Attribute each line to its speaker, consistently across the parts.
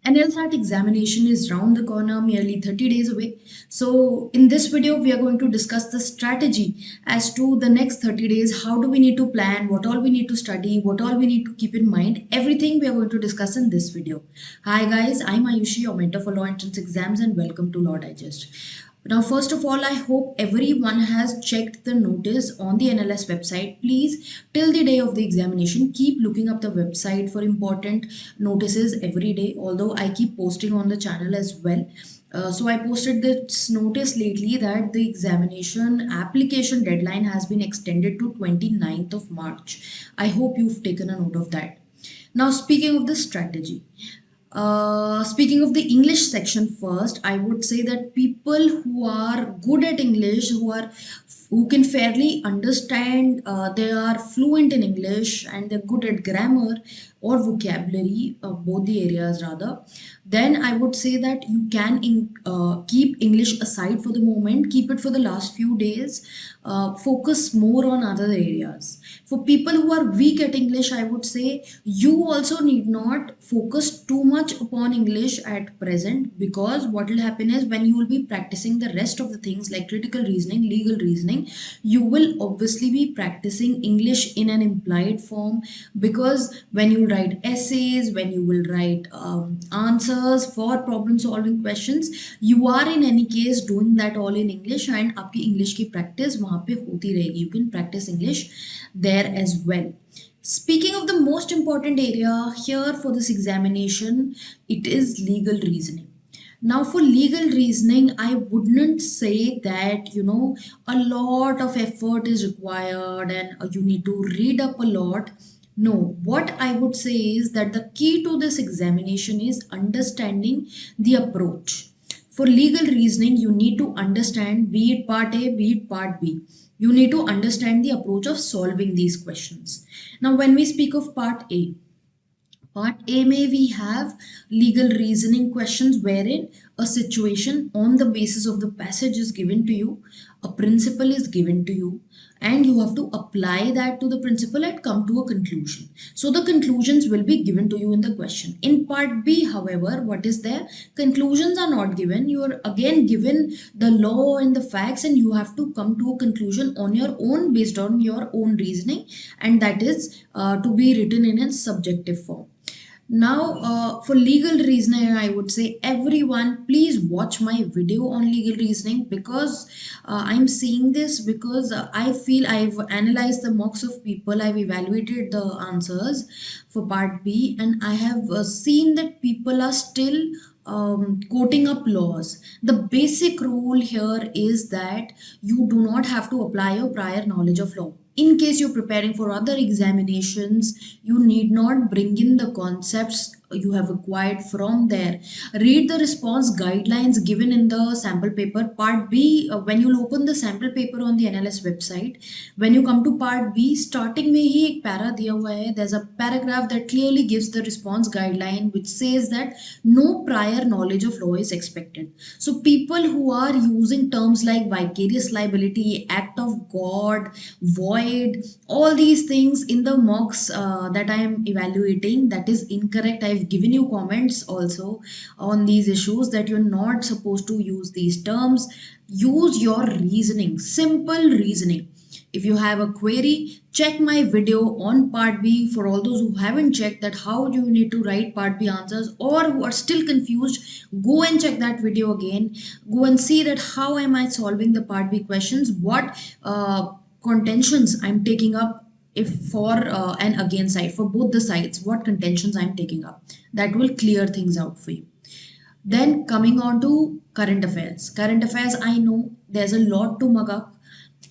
Speaker 1: NLSAT examination is round the corner, merely 30 days away. So, in this video, we are going to discuss the strategy as to the next 30 days. How do we need to plan? What all we need to study? What all we need to keep in mind? Everything we are going to discuss in this video. Hi guys, I'm Ayushi, your mentor for law entrance exams, and welcome to Law Digest. Now, first of all, I hope everyone has checked the notice on the NLS website. Please, till the day of the examination, keep looking up the website for important notices every day. Although I keep posting on the channel as well. So I posted this notice lately that the examination application deadline has been extended to 29th of March. I hope you've taken a note of that. Now, speaking of the strategy, speaking of the English section first, I would say that people who are good at English, who can fairly understand, they are fluent in English and they're good at grammar or vocabulary, both the areas rather, then I would say that you can keep English aside for the moment, keep it for the last few days, focus more on other areas. For people who are weak at English, I would say you also need not focus too much upon English at present, because what will happen is when you will be practicing the rest of the things like critical reasoning, legal reasoning, you will obviously be practicing English in an implied form, because when you write essays, when you will write answers for problem solving questions, you are in any case doing that all in English, and आपकी English की practice वहाँ पे होती रहेगी. You can practice English there as well. Speaking of the most important area here for this examination, it is legal reasoning. Now, for legal reasoning, I wouldn't say that, a lot of effort is required and you need to read up a lot. No, what I would say is that the key to this examination is understanding the approach. For legal reasoning, you need to understand, be it part A, be it part B. You need to understand the approach of solving these questions. Now, when we speak of part A, may we have legal reasoning questions wherein a situation on the basis of the passage is given to you, a principle is given to you, and you have to apply that to the principle and come to a conclusion. So the conclusions will be given to you in the question. In part B, however, what is there? Conclusions are not given. You are again given the law and the facts, and you have to come to a conclusion on your own based on your own reasoning, and that is to be written in a subjective form. Now, for legal reasoning, I would say everyone, please watch my video on legal reasoning, because I'm seeing this because I feel I've analyzed the mocks of people, I've evaluated the answers for part B, and I have seen that people are still quoting up laws. The basic rule here is that you do not have to apply your prior knowledge of law. In case you're preparing for other examinations, you need not bring in the concepts you have acquired from there. Read the response guidelines given in the sample paper. Part B, when you'll open the sample paper on the NLS website, when you come to part B, starting में ही एक para दिया हुआ है. There's a paragraph that clearly gives the response guideline which says that no prior knowledge of law is expected. So people who are using terms like vicarious liability, act of God, void, all these things in the mocks that I am evaluating, that is incorrect. I've given you comments also on these issues that you're not supposed to use these terms. Use your reasoning, simple reasoning. If you have a query, check my video on part B. For all those who haven't checked that how do you need to write part B answers, or who are still confused, go and check that video again. Go and see that how am I solving the part B questions, what contentions I'm taking up, if for and against side, for both the sides, what contentions I'm taking up. That will clear things out for you. Then coming on to current affairs. Current affairs, I know there's a lot to mug up.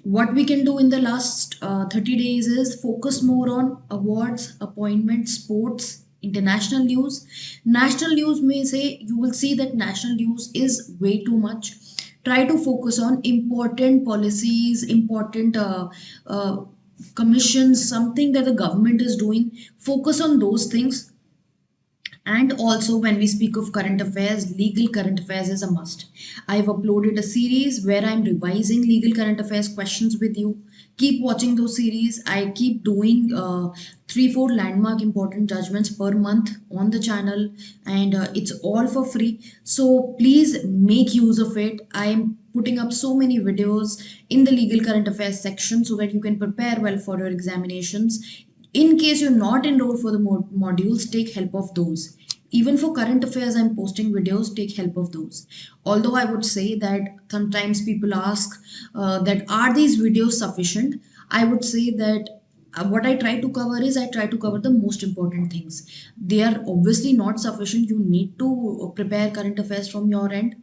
Speaker 1: What we can do in the last 30 days is focus more on awards, appointments, sports, international news. National news may say, you will see that national news is way too much. Try to focus on important policies, important commissions, something that the government is doing. Focus on those things. And also, when we speak of current affairs, legal current affairs is a must. I've uploaded a series where I'm revising legal current affairs questions with you. Keep watching those series. I keep doing 3 4 landmark important judgments per month on the channel, and it's all for free. So please make use of it. I'm putting up so many videos in the legal current affairs section so that you can prepare well for your examinations. In case you're not enrolled for the modules, take help of those. Even for current affairs, I'm posting videos, take help of those. Although I would say that sometimes people ask that are these videos sufficient? I would say that what I try to cover is I try to cover the most important things. They are obviously not sufficient. You need to prepare current affairs from your end.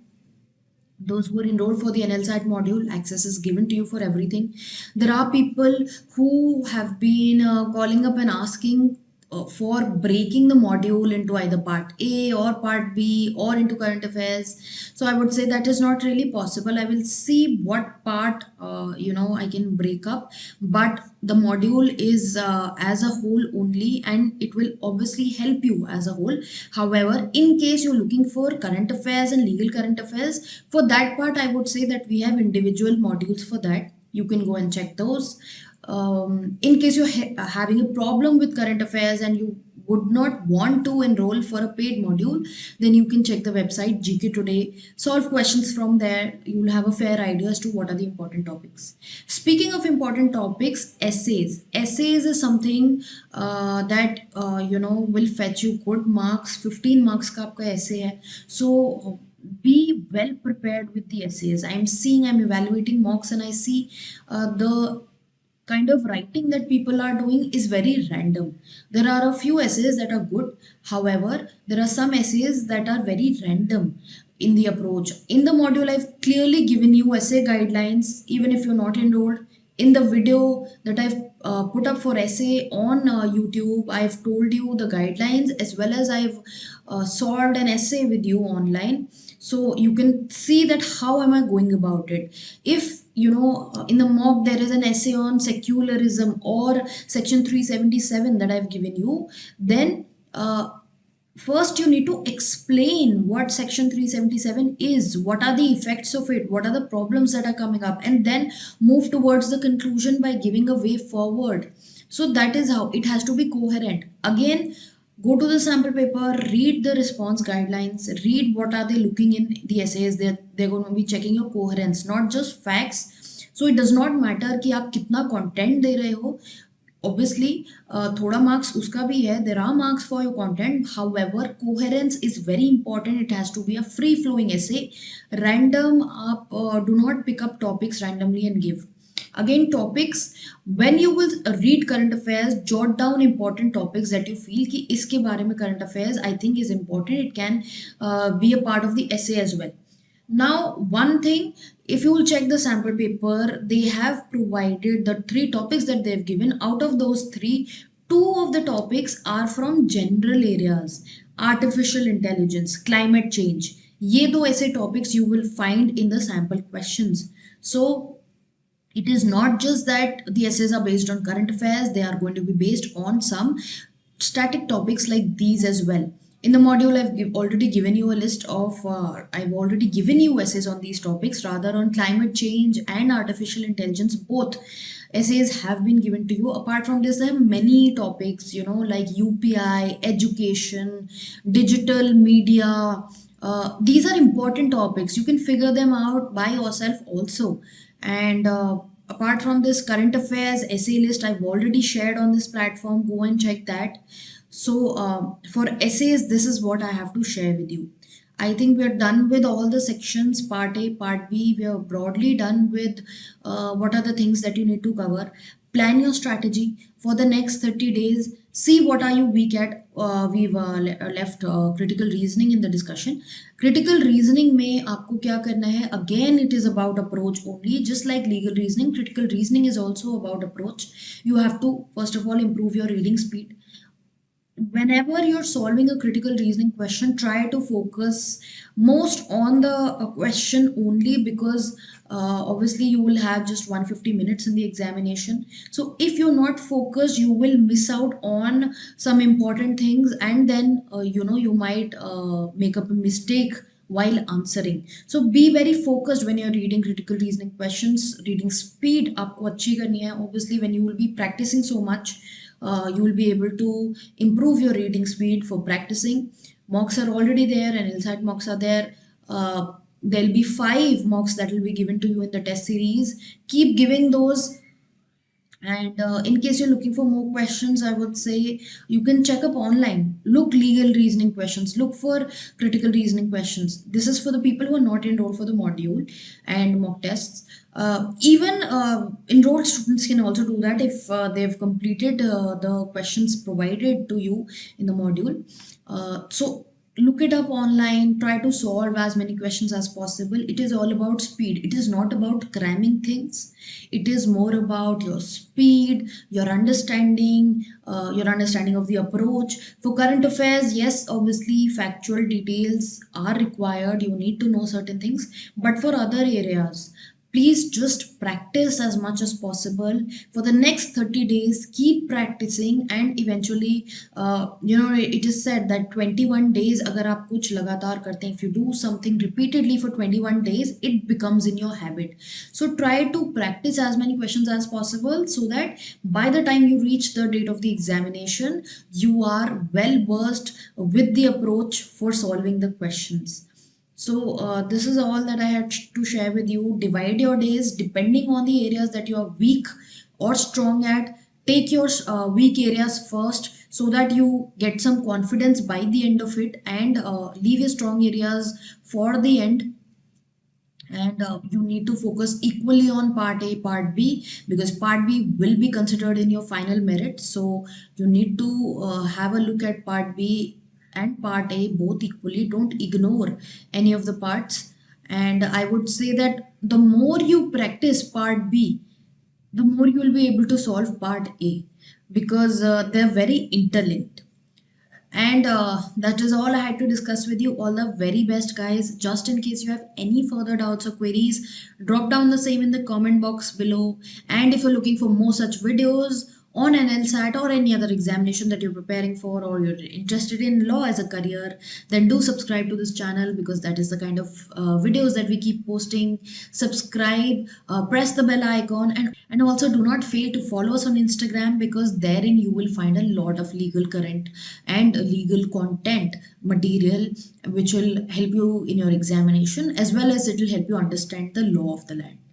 Speaker 1: Those who are enrolled for the NLSAT module, access is given to you for everything. There are people who have been calling up and asking for breaking the module into either part A or part B or into current affairs. So I would say that is not really possible. I will see what part I can break up, but the module is as a whole only, and it will obviously help you as a whole. However, in case you're looking for current affairs and legal current affairs, for that part I would say that we have individual modules for that. You can go and check those. In case you're having a problem with current affairs and you would not want to enroll for a paid module, then you can check the website GK Today, solve questions from there. You'll have a fair idea as to what are the important topics. Speaking of important topics, essays is something that will fetch you good marks. 15 marks का आपका essay है. So be well prepared with the essays. I'm evaluating mocks, and I see the kind of writing that people are doing is very random. There are a few essays that are good. However, there are some essays that are very random in the approach. In the module, I've clearly given you essay guidelines, even if you're not enrolled. In the video that I've put up for essay on YouTube, I've told you the guidelines, as well as I've solved an essay with you online. So you can see that how am I going about it. If in the mock there is an essay on secularism or section 377 that I've given you, then first you need to explain what section 377 is, what are the effects of it, what are the problems that are coming up, and then move towards the conclusion by giving a way forward. So that is how it has to be coherent. Again, go to the sample paper, read the response guidelines, read what are they looking in the essays. They're going to be checking your coherence, not just facts. So it does not matter कि आप कितना content दे रहे हो. Obviously थोड़ा marks उसका भी है. There are marks for your content. However, coherence is very important. It has to be a free flowing essay. Random आप do not pick up topics randomly and give. Again, topics, when you will read current affairs, jot down important topics that you feel कि इसके बारे में current affairs I think is important. It can be a part of the essay as well. Now, one thing, if you will check the sample paper, they have provided the 3 topics that they've given. Out of those 3, 2 of the topics are from general areas: artificial intelligence, climate change. ये दो ऐसे topics you will find in the sample questions. So it is not just that the essays are based on current affairs, they are going to be based on some static topics like these as well. In the module, already given you a list of, I've already given you essays on these topics, rather on climate change and artificial intelligence. Both essays have been given to you. Apart from this, there are many topics, like UPI, education, digital media. These are important topics. You can figure them out by yourself also. And apart from this, current affairs essay list I've already shared on this platform. Go and check that. So for essays, this is what I have to share with you. I think we are done with all the sections, part A, part B. We are broadly done with what are the things that you need to cover. Plan your strategy for the next 30 days. See what are you weak at. We've left critical reasoning in the discussion. Critical reasoning में आपको क्या करना है? Again, it is about approach only. Just like legal reasoning, critical reasoning is also about approach. You have to first of all improve your reading speed. whenever you're solving a critical reasoning question, try to focus most on the question only, because obviously you will have just 150 minutes in the examination. So if you're not focused, you will miss out on some important things, and then you might make up a mistake while answering. So be very focused when you're reading critical reasoning questions. Reading speed आपको अच्छी करनी है. Obviously when you will be practicing so much, you will be able to improve your reading speed for practicing. Mocks are already there and LSAT mocks are there. There'll be 5 mocks that will be given to you in the test series. Keep giving those. And in case you're looking for more questions, I would say you can check up online. Look legal reasoning questions. Look for critical reasoning questions. This is for the people who are not enrolled for the module and mock tests. Even enrolled students can also do that if they've completed the questions provided to you in the module. So look it up online, try to solve as many questions as possible. It is all about speed. It is not about cramming things. It is more about your speed, your understanding of the approach. For current affairs, yes, obviously factual details are required. You need to know certain things. But for other areas, please just practice as much as possible for the next 30 days. Keep practicing, and eventually it is said that 21 days agar aap kuch lagatar karte hain, if you do something repeatedly for 21 days, it becomes in your habit. So try to practice as many questions as possible, so that by the time you reach the date of the examination, you are well versed with the approach for solving the questions. So this is all that I had to share with you. Divide your days depending on the areas that you are weak or strong at. Take your weak areas first, so that you get some confidence by the end of it, and leave your strong areas for the end. And you need to focus equally on part A, part B, because part B will be considered in your final merit. So you need to have a look at part B and part A both equally. Don't ignore any of the parts. And I would say that the more you practice part B, the more you will be able to solve part A, because they're very interlinked. And that is all I had to discuss with you. All the very best, guys. Just in case you have any further doubts or queries, drop down the same in the comment box below. And if you're looking for more such videos on an LSAT or any other examination that you're preparing for, or you're interested in law as a career, then do subscribe to this channel, because that is the kind of videos that we keep posting. Subscribe, press the bell icon, and also do not fail to follow us on Instagram, because therein you will find a lot of legal current and legal content material, which will help you in your examination, as well as it will help you understand the law of the land.